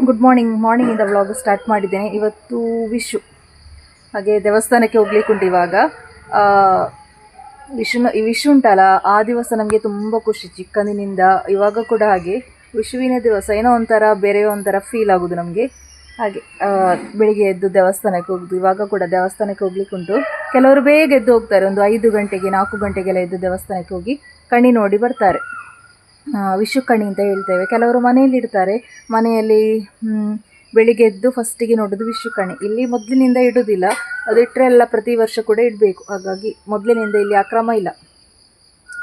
Good ಮಾರ್ನಿಂಗಿಂದ vlog start ಮಾಡಿದ್ದೇನೆ. ಇವತ್ತು ವಿಶು, ಹಾಗೆ ದೇವಸ್ಥಾನಕ್ಕೆ ಹೋಗ್ಲಿಕ್ಕೆ ಉಂಟು. ಇವಾಗ ವಿಶು ಉಂಟಲ್ಲ, ಆ ದಿವಸ ನಮಗೆ ತುಂಬ ಖುಷಿ ಚಿಕ್ಕಂದಿನಿಂದ. ಇವಾಗ ಕೂಡ ಹಾಗೆ ವಿಶುವಿನ ದಿವಸ ಏನೋ ಒಂಥರ ಬೇರೆ ಒಂಥರ ಫೀಲ್ ಆಗೋದು ನಮಗೆ. ಹಾಗೆ ಬೆಳಿಗ್ಗೆ ಎದ್ದು ದೇವಸ್ಥಾನಕ್ಕೆ ಹೋಗೋದು. ಇವಾಗ ಕೂಡ ದೇವಸ್ಥಾನಕ್ಕೆ ಹೋಗ್ಲಿಕ್ಕೆ ಉಂಟು. ಕೆಲವರು ಬೇಗ ಎದ್ದು ಹೋಗ್ತಾರೆ, ಒಂದು 5 ಗಂಟೆಗೆ 4 ಗಂಟೆಗೆಲ್ಲ ಎದ್ದು ದೇವಸ್ಥಾನಕ್ಕೆ ಹೋಗಿ ಕಣ್ಣಿ ನೋಡಿ ಬರ್ತಾರೆ. ವಿಶು ಕಣಿ ಅಂತ ಹೇಳ್ತೇವೆ. ಕೆಲವರು ಮನೆಯಲ್ಲಿ ಇಡ್ತಾರೆ. ಮನೆಯಲ್ಲಿ ಬೆಳಿಗ್ಗೆ ಎದ್ದು ಫಸ್ಟಿಗೆ ನೋಡೋದು ವಿಶು ಕಣಿ. ಇಲ್ಲಿ ಮೊದಲಿನಿಂದ ಇಡೋದಿಲ್ಲ, ಅದು ಇಟ್ಟರೆ ಎಲ್ಲ ಪ್ರತಿ ವರ್ಷ ಕೂಡ ಇಡಬೇಕು. ಹಾಗಾಗಿ ಮೊದಲಿನಿಂದ ಇಲ್ಲಿ ಅಕ್ರಮ ಇಲ್ಲ.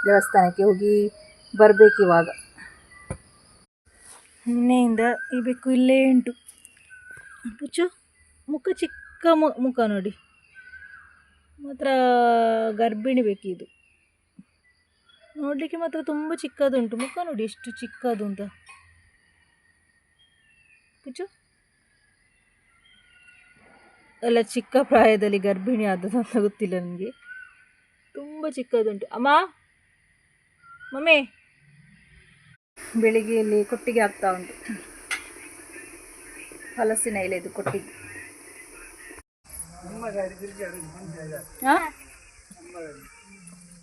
ದೇವಸ್ಥಾನಕ್ಕೆ ಹೋಗಿ ಬರಬೇಕು. ಇವಾಗ ನಿನ್ನೆಯಿಂದ ಈ ಬೆಕ್ಕು ಇಲ್ಲೇ ಉಂಟು. ಪುಚ್ಚು ಮುಖ ಚಿಕ್ಕ ಮುಖ ನೋಡಿ, ಮಾತ್ರ ಗರ್ಭಿಣಿ ಬೇಕಿದು. ನೋಡಲಿಕ್ಕೆ ಮಾತ್ರ ತುಂಬ ಚಿಕ್ಕದುಂಟು. ಮುಖ ನೋಡಿ ಎಷ್ಟು ಚಿಕ್ಕದು ಅಂತ. ಪುಚ್ಚು ಎಲ್ಲ ಚಿಕ್ಕ ಪ್ರಾಯದಲ್ಲಿ ಗರ್ಭಿಣಿ ಆದದ್ದು ಅಂತ ಗೊತ್ತಿಲ್ಲ ನನಗೆ. ತುಂಬ ಚಿಕ್ಕದುಂಟು. ಅಮ್ಮ, ಮಮ್ಮಿ, ಬೆಳಿಗ್ಗೆ ಇಲ್ಲಿ ಕೊಟ್ಟಿಗೆ ಆಗ್ತಾ ಉಂಟು. ಹಲಸಿನ ಎಲೆದು ಕೊಟ್ಟಿಗೆ.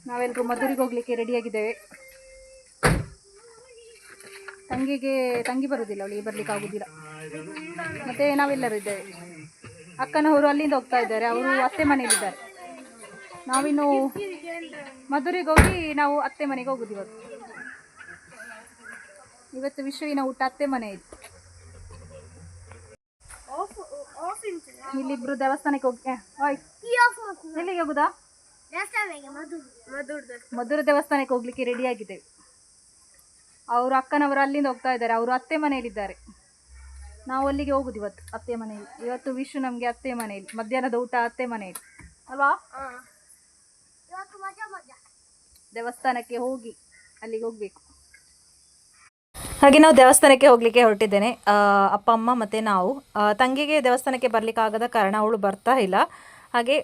ನಾವೆಲ್ಲರೂ ಮಧುರಿಗೆ ಹೋಗ್ಲಿಕ್ಕೆ ರೆಡಿಯಾಗಿದ್ದೇವೆ. ತಂಗಿ ಬರುವುದಿಲ್ಲ, ಅವಳಿಗೆ ಬರ್ಲಿಕ್ಕೆ ಆಗುದಿಲ್ಲ. ಮತ್ತೆ ನಾವೆಲ್ಲರೂ ಇದ್ದೇವೆ. ಅಕ್ಕನವರು ಅಲ್ಲಿಂದ ಹೋಗ್ತಾ ಇದ್ದಾರೆ, ಅವರು ಅತ್ತೆ ಮನೆಯಲ್ಲಿದ್ದಾರೆ. ನಾವಿನ್ನು ಮಧುರಿಗೆ ಹೋಗಿ ನಾವು ಅತ್ತೆ ಮನೆಗೆ ಹೋಗುದು. ಇವತ್ತು ವಿಶ್ವಿನ ಊಟ ಅತ್ತೆ ಮನೆ ಇತ್ತು. ಇಲ್ಲಿಬ್ರು ದೇವಸ್ಥಾನಕ್ಕೆ ಹೋಗಿ ಎಲ್ಲಿಗೆ ಹೋಗುದಾ? ಮಧುರ ದೇವಸ್ಥಾನಕ್ಕೆ ಹೋಗ್ಲಿಕ್ಕೆ ರೆಡಿ ಆಗಿದ್ದೇವೆ. ಅವರು ಅಕ್ಕನವರು ಅಲ್ಲಿಂದ ಹೋಗ್ತಾ ಇದ್ದಾರೆ, ಅವರು ಅತ್ತೆ ಮನೆಯಲ್ಲಿದ್ದಾರೆ. ನಾವು ಅಲ್ಲಿಗೆ ಹೋಗುದು ಇವತ್ತು, ಅತ್ತೆ ಮನೆಯಲ್ಲಿ. ಇವತ್ತು ವಿಶು ನಮಗೆ ಅತ್ತೆ ಮನೆಯಲ್ಲಿ, ಮಧ್ಯಾಹ್ನದ ಊಟ ಅತ್ತೆ ಮನೆಯಲ್ಲಿ ಅಲ್ವಾ? ದೇವಸ್ಥಾನಕ್ಕೆ ಹೋಗಿ ಅಲ್ಲಿಗೆ ಹೋಗ್ಬೇಕು. ಹಾಗೆ ನಾವು ದೇವಸ್ಥಾನಕ್ಕೆ ಹೋಗಲಿಕ್ಕೆ ಹೊರಟಿದ್ದೇನೆ. ಅಪ್ಪ ಅಮ್ಮ ಮತ್ತು ನಾವು. ತಂಗಿಗೆ ದೇವಸ್ಥಾನಕ್ಕೆ ಬರಲಿಕ್ಕೆ ಆಗದ ಕಾರಣ ಅವಳು ಬರ್ತಾ ಇಲ್ಲ. ಹಾಗೆ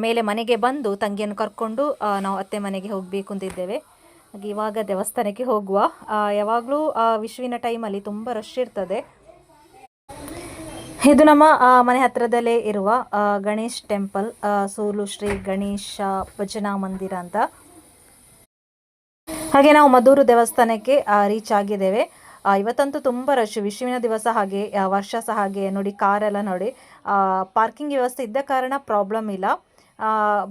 ಮೇಲೆ ಮನೆಗೆ ಬಂದು ತಂಗಿಯನ್ನು ಕರ್ಕೊಂಡು ನಾವು ಅತ್ತೆ ಮನೆಗೆ ಹೋಗಬೇಕು ಅಂತಿದ್ದೇವೆ. ಹಾಗೆ ಇವಾಗ ದೇವಸ್ಥಾನಕ್ಕೆ ಹೋಗುವ. ಯಾವಾಗಲೂ ವಿಶುವಿನ ಟೈಮಲ್ಲಿ ತುಂಬ ರಶ್ ಇರ್ತದೆ. ಇದು ನಮ್ಮ ಮನೆ ಹತ್ತಿರದಲ್ಲೇ ಇರುವ ಗಣೇಶ್ ಟೆಂಪಲ್, ಸೋಲು ಶ್ರೀ ಗಣೇಶ ಭಜನಾ ಮಂದಿರ ಅಂತ. ಹಾಗೆ ನಾವು ಮಧೂರು ದೇವಸ್ಥಾನಕ್ಕೆ ರೀಚ್ ಆಗಿದ್ದೇವೆ. ಇವತ್ತಂತೂ ತುಂಬ ರಶ್, ವಿಶುವಿನ ದಿವಸ. ಹಾಗೆ ವರ್ಷ ಸಹ ಹಾಗೆ ನೋಡಿ, ಕಾರೆಲ್ಲ ನೋಡಿ. ಪಾರ್ಕಿಂಗ್ ವ್ಯವಸ್ಥೆ ಇದ್ದ ಕಾರಣ ಪ್ರಾಬ್ಲಮ್ ಇಲ್ಲ.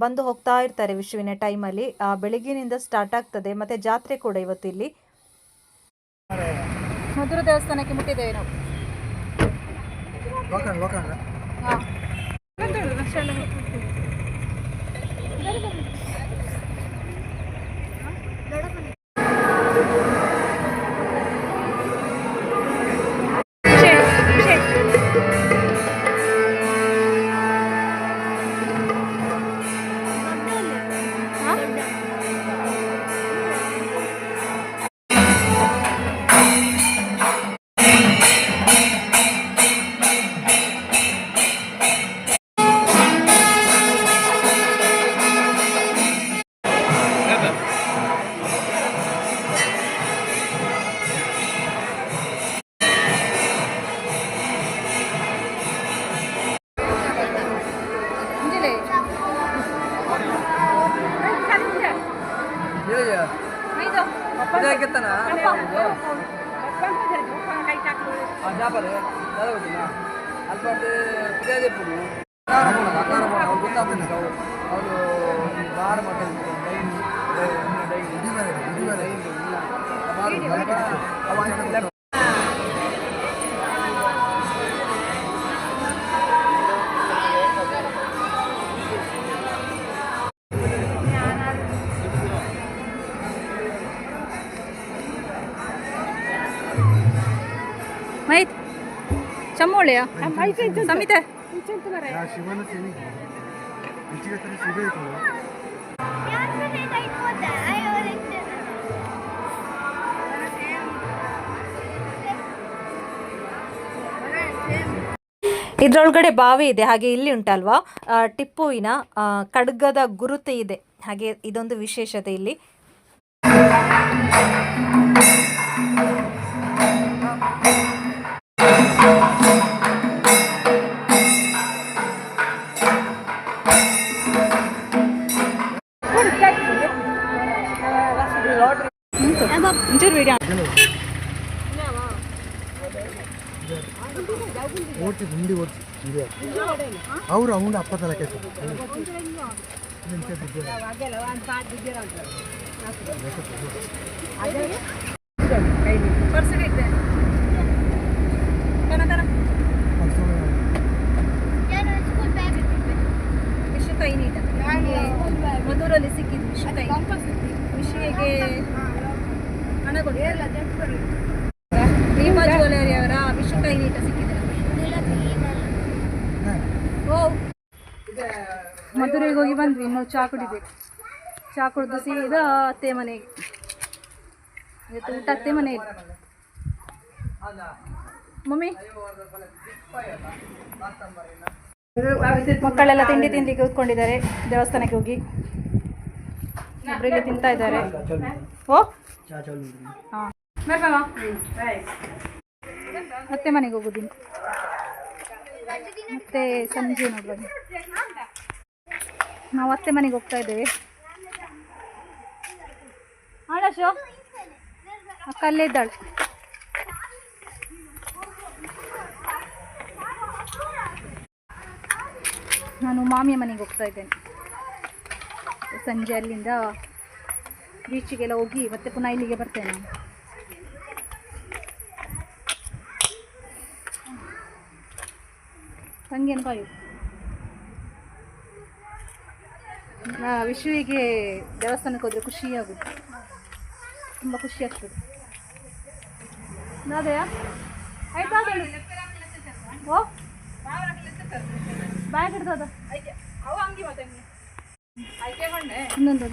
ಬಂದು ಹೋಗ್ತಾ ಇರ್ತಾರೆ ವಿಶುವಿನ ಟೈಮಲ್ಲಿ. ಬೆಳಗ್ಗಿನಿಂದ ಸ್ಟಾರ್ಟ್ ಆಗ್ತದೆ. ಮತ್ತು ಜಾತ್ರೆ ಕೂಡ ಇವತ್ತು ಇಲ್ಲಿ. ಮಧುರ ದೇವಸ್ಥಾನಕ್ಕೆ ಮುಟ್ಟಿದ್ದೇವೆ ನಾವು. ಚಮ್ಮೋಳಿಯ ಸಮಿತೆ ಇದರೊಳಗಡೆ ಬಾವಿ ಇದೆ. ಹಾಗೆ ಇಲ್ಲಿ ಉಂಟಲ್ವಾ, ಟಿಪ್ಪುವಿನ ಖಡ್ಗದ ಗುರುತು ಇದೆ. ಹಾಗೆ ಇದೊಂದು ವಿಶೇಷತೆ ಇಲ್ಲಿ. ಒಂಚೂರು ವಿಡಿಯೋ ಓಟಿ ಗುಂಡಿ ಓಟಿ ಇದೆ ಅವರು ಅವನು ಅಪ್ಪತ್ತಲ್ಲ ಕೆಲಸ ವಿಷು ಕೈ ನೀಟ ಮಧುರಲ್ಲಿ ಸಿಕ್ಕಿದ್ದು ವಿಷು ಕೈ ವಿಷಯಕ್ಕೆ ಹಣ ಕೊಡಿ ಭೀಮಾ ಜ್ಯುವೆಲರಿ ಅವರ ವಿಷು ಕೈ ನೀಟ ಸಿಕ್ಕಿದೆ ಓ ಮಧುರೆಗೆ ಹೋಗಿ ಬಂದ್ವಿ ಇನ್ನೂ ಚಹಾ ಕುಡಿಬೇಕು ಚಹಾ ಕುಡಿದು ಸೀದಾ ಅತ್ತೆ ಮನೆಗೆ ಇವತ್ತು ಊಟ ಅತ್ತೆ ಮನೆಯಲ್ಲಿ ಮಮ್ಮಿ ಮಕ್ಕಳೆಲ್ಲ ತಿಂಡಿ ತಿನ್ಲಿಕ್ಕೆ ಕೂತ್ಕೊಂಡಿದ್ದಾರೆ ದೇವಸ್ಥಾನಕ್ಕೆ ಹೋಗಿ ಒಬ್ಬರಿಗೆ ತಿಂತಾ ಇದ್ದಾರೆ ಓ ಹಾಂ ಮತ್ತೆ ಮನೆಗೆ ಹೋಗೋದು ಮತ್ತೆ ಸಂಜೆ ನೋಡ್ಬೋದು ನಾವು ಅತ್ತೆ ಮನೆಗೆ ಹೋಗ್ತಾ ಇದ್ದೇವೆ ಆಳಶೋ ಅಕ್ಕ ಅಲ್ಲೇ ಇದ್ದಾಳೆ ನಾನು ಮಾಮಿಯ ಮನೆಗೆ ಹೋಗ್ತಾ ಇದ್ದೇನೆ ಸಂಜೆ ಅಲ್ಲಿಂದ ಬೀಚಿಗೆಲ್ಲ ಹೋಗಿ ಮತ್ತೆ ಪುನಃ ಇಲ್ಲಿಗೆ ಬರ್ತೇನೆ ನಾನು ತಂಗೇನು ಕಾಯು ವಿಶ್ವಿಗೆ ದೇವಸ್ಥಾನಕ್ಕೆ ಹೋದರೆ ಖುಷಿ ಆಗುತ್ತೆ ತುಂಬ ಖುಷಿ ಆಗ್ತದೆ ಅದೇಯಾ ಆಯ್ತಾ ಓ ಬ್ಯಾಗ್ ಹಿಡ್ದದ ಇನ್ನೊಂದು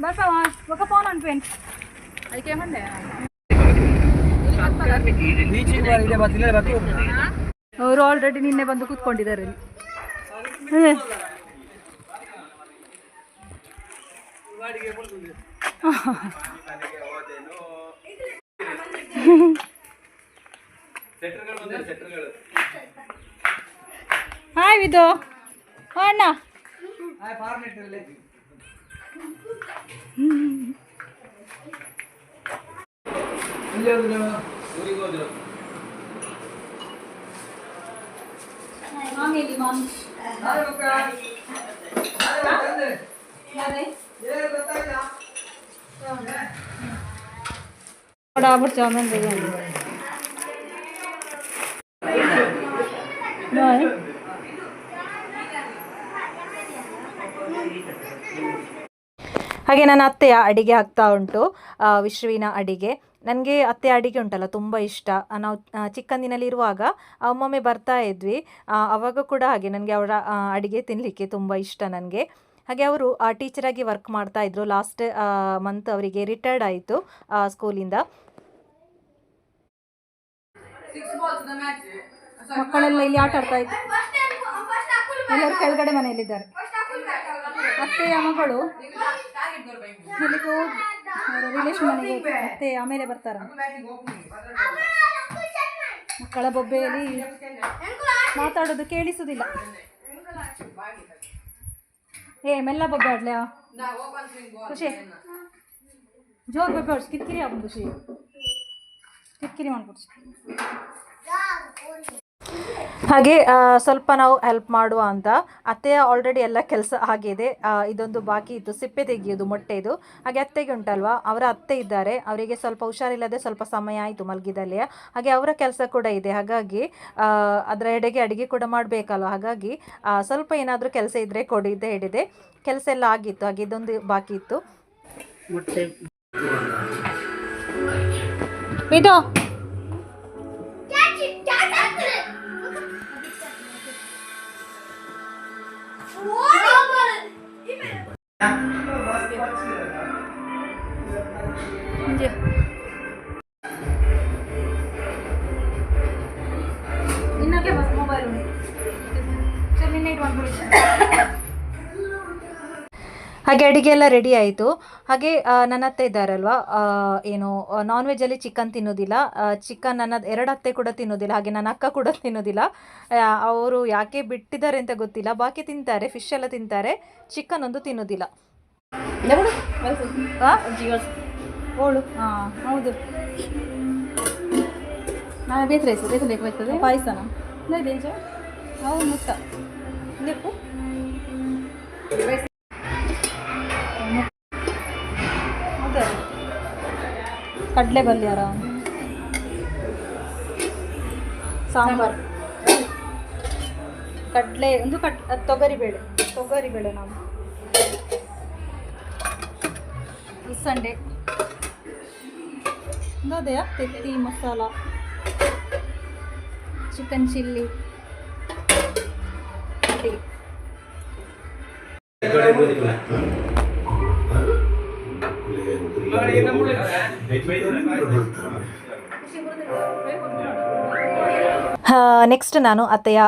ಬರ್ತಾವ ఒక ಫೋನ್ ಅನ್ಪೇನ್ ಅದಕ್ಕೆ ಬಂದೆ ಅವರು ಆಲ್ರೆಡಿ ನಿನ್ನೆ ಬಂದು ಕೂತ್ಕೊಂಡಿದ್ದಾರೆ ಇಲ್ಲಿ ಹಾಯ್ ವಿದು ಅಣ್ಣ बराबर चाउमीन बिरयानी ಹಾಗೆ ನನ್ನ ಅತ್ತೆಯ ಅಡಿಗೆ ಆಗ್ತಾ ಉಂಟು ವಿಶ್ರುವಿನ ಅಡಿಗೆ ನನಗೆ ಅತ್ತೆ ಅಡಿಗೆ ಉಂಟಲ್ಲ ತುಂಬ ಇಷ್ಟ ನಾವು ಚಿಕ್ಕಂದಿನಲ್ಲಿರುವಾಗ ಒಮ್ಮೊಮ್ಮೆ ಬರ್ತಾ ಇದ್ವಿ ಆವಾಗ ಕೂಡ ಹಾಗೆ ನನಗೆ ಅವರ ಅಡಿಗೆ ತಿನ್ನಲಿಕ್ಕೆ ತುಂಬ ಇಷ್ಟ ನನಗೆ ಹಾಗೆ ಅವರು ಟೀಚರಾಗಿ ವರ್ಕ್ ಮಾಡ್ತಾಯಿದ್ರು ಲಾಸ್ಟ್ ಮಂತ್ ಅವರಿಗೆ ರಿಟೈರ್ಡ್ ಆಯಿತು ಸ್ಕೂಲಿಂದ ಮಕ್ಕಳೆಲ್ಲ ಇಲ್ಲಿ ಆಟ ಆಡ್ತಾ ಇತ್ತು ಎಲ್ಲರೂ ಕೆಳಗಡೆ ಮನೆಯಲ್ಲಿದ್ದಾರೆ ಅತ್ತೆಯ ಮಗಳು ರಿಲೇಷನ್ ಮನೆಗೆ ಮತ್ತೆ ಆಮೇಲೆ ಬರ್ತಾರ ಮಕ್ಕಳ ಬೊಬ್ಬೆಯಲ್ಲಿ ಮಾತಾಡೋದು ಕೇಳಿಸುವುದಿಲ್ಲ ಮೆಲ್ಲ ಬೊಬ್ಬೆ ಆಡ್ಲಾ ಖುಷಿ ಜೋರ್ ಬೊಬ್ಬೆ ಆಡ್ಸಿ ಕಿರಿಕಿರಿ ಆಗ್ಬೋದು ಖುಷಿ ಕಿರಿಕಿರಿ ಮಾಡ್ಕೊಡ್ಸಿ ಹಾಗೆ ಸ್ವಲ್ಪ ನಾವು ಹೆಲ್ಪ್ ಮಾಡುವ ಅಂತ ಅತ್ತೆಯ ಆಲ್ರೆಡಿ ಎಲ್ಲ ಕೆಲಸ ಆಗಿದೆ ಇದೊಂದು ಬಾಕಿ ಇತ್ತು ಸಿಪ್ಪೆ ತೆಗೆಯೋದು ಮೊಟ್ಟೆದು ಹಾಗೆ ಅತ್ತೆಗೆ ಉಂಟಲ್ವಾ ಅವರ ಅತ್ತೆ ಇದ್ದಾರೆ ಅವರಿಗೆ ಸ್ವಲ್ಪ ಹುಷಾರಿಲ್ಲದೆ ಸ್ವಲ್ಪ ಸಮಯ ಆಯಿತು ಮಲಗಿದಲ್ಲಿ ಹಾಗೆ ಅವರ ಕೆಲಸ ಕೂಡ ಇದೆ ಹಾಗಾಗಿ ಅದರ ಎಡೆಗೆ ಅಡುಗೆ ಕೂಡ ಮಾಡಬೇಕಲ್ವ ಹಾಗಾಗಿ ಸ್ವಲ್ಪ ಏನಾದರೂ ಕೆಲಸ ಇದ್ದರೆ ಕೊಡಿ ಅಂತ ಹೇಳಿದೆ ಕೆಲಸ ಎಲ್ಲ ಆಗಿತ್ತು ಹಾಗೆ ಇದೊಂದು ಬಾಕಿ ಇತ್ತು ಇದು ಇನ್ನೊಂದು ಮೊಬೈಲ್ ಹಾಗೆ ಅಡುಗೆ ಎಲ್ಲ ರೆಡಿ ಆಯಿತು ಹಾಗೆ ನನ್ನ ಅತ್ತೆ ಇದ್ದಾರಲ್ವ ಏನು ನಾನ್ ವೆಜ್ಜಲ್ಲಿ ಚಿಕನ್ ತಿನ್ನೋದಿಲ್ಲ ಚಿಕನ್ ನನ್ನ ಎರಡು ಅತ್ತೆ ಕೂಡ ತಿನ್ನೋದಿಲ್ಲ ಹಾಗೆ ನನ್ನ ಅಕ್ಕ ಕೂಡ ತಿನ್ನೋದಿಲ್ಲ ಅವರು ಯಾಕೆ ಬಿಟ್ಟಿದ್ದಾರೆ ಅಂತ ಗೊತ್ತಿಲ್ಲ ಬಾಕಿ ತಿಂತಾರೆ ಫಿಶ್ ಎಲ್ಲ ತಿಂತಾರೆ ಚಿಕನ್ ಒಂದು ತಿನ್ನೋದಿಲ್ಲ ಓಳು ಹಾಂ ಹೌದು ನಾಳೆ ಬೇತ್ರ ಬೇತಲೇಕು ಬರ್ತದೆ ಪಾಯಸನ ಇಲ್ಲ ಹೌದು ಮುತ್ತ ಲೇಕು ಅದೇ ಕಡಲೆ ಬಲ್ಯಾರ ಸಾಂಬಾರು ಕಡಲೆ ಒಂದು ತೊಗರಿಬೇಳೆ ನಾವು ಸಂಡೆ ಅದೇ ತೆತ್ತಿ ಮಸಾಲ ಚಿಕನ್ ಚಿಲ್ಲಿ ನೆಕ್ಸ್ಟ್ ನಾನು ಅತ್ತೆಯ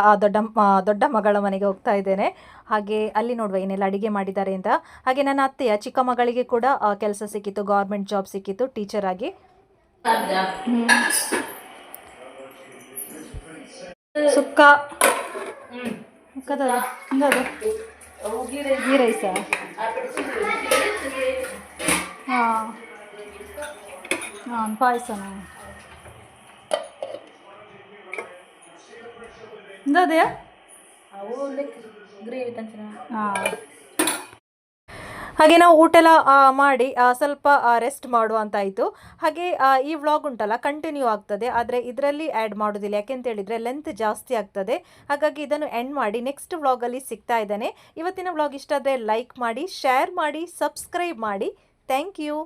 ದೊಡ್ಡ ಮಗಳ ಮನೆಗೆ ಹೋಗ್ತಾ ಇದ್ದೇನೆ. ಹಾಗೆ ಅಲ್ಲಿ ನೋಡುವ ಏನೆಲ್ಲ ಅಡುಗೆ ಮಾಡಿದ್ದಾರೆ ಅಂತ. ಹಾಗೆ ನನ್ನ ಅತ್ತೆಯ ಚಿಕ್ಕ ಮಗಳಿಗೆ ಕೂಡ ಕೆಲಸ ಸಿಕ್ಕಿತ್ತು, ಗೌರ್ಮೆಂಟ್ ಜಾಬ್ ಸಿಕ್ಕಿತ್ತು ಟೀಚರ್ ಆಗಿ. ಸುಕ್ಕ ಗೀ ರೈಸ ಹಾಂ ಪಾಯಸನ ಅದೇ ಹಾಗೆ ನಾವು ಊಟ ಎಲ್ಲ ಮಾಡಿ ಸ್ವಲ್ಪ ರೆಸ್ಟ್ ಮಾಡುವ ಅಂತ ಆಯಿತು. ಹಾಗೆ ಈ ವ್ಲಾಗ್ ಉಂಟಲ್ಲ ಕಂಟಿನ್ಯೂ ಆಗ್ತದೆ, ಆದರೆ ಇದರಲ್ಲಿ ಆ್ಯಡ್ ಮಾಡೋದಿಲ್ಲ, ಯಾಕೆಂತೇಳಿದರೆ ಲೆಂತ್ ಜಾಸ್ತಿ ಆಗ್ತದೆ. ಹಾಗಾಗಿ ಇದನ್ನು ಎಂಡ್ ಮಾಡಿ ನೆಕ್ಸ್ಟ್ ವ್ಲಾಗಲ್ಲಿ ಸಿಗ್ತಾ ಇದ್ದಾನೆ. ಇವತ್ತಿನ ವ್ಲಾಗ್ ಇಷ್ಟ ಆದರೆ ಲೈಕ್ ಮಾಡಿ, ಶೇರ್ ಮಾಡಿ, ಸಬ್ಸ್ಕ್ರೈಬ್ ಮಾಡಿ. Thank you.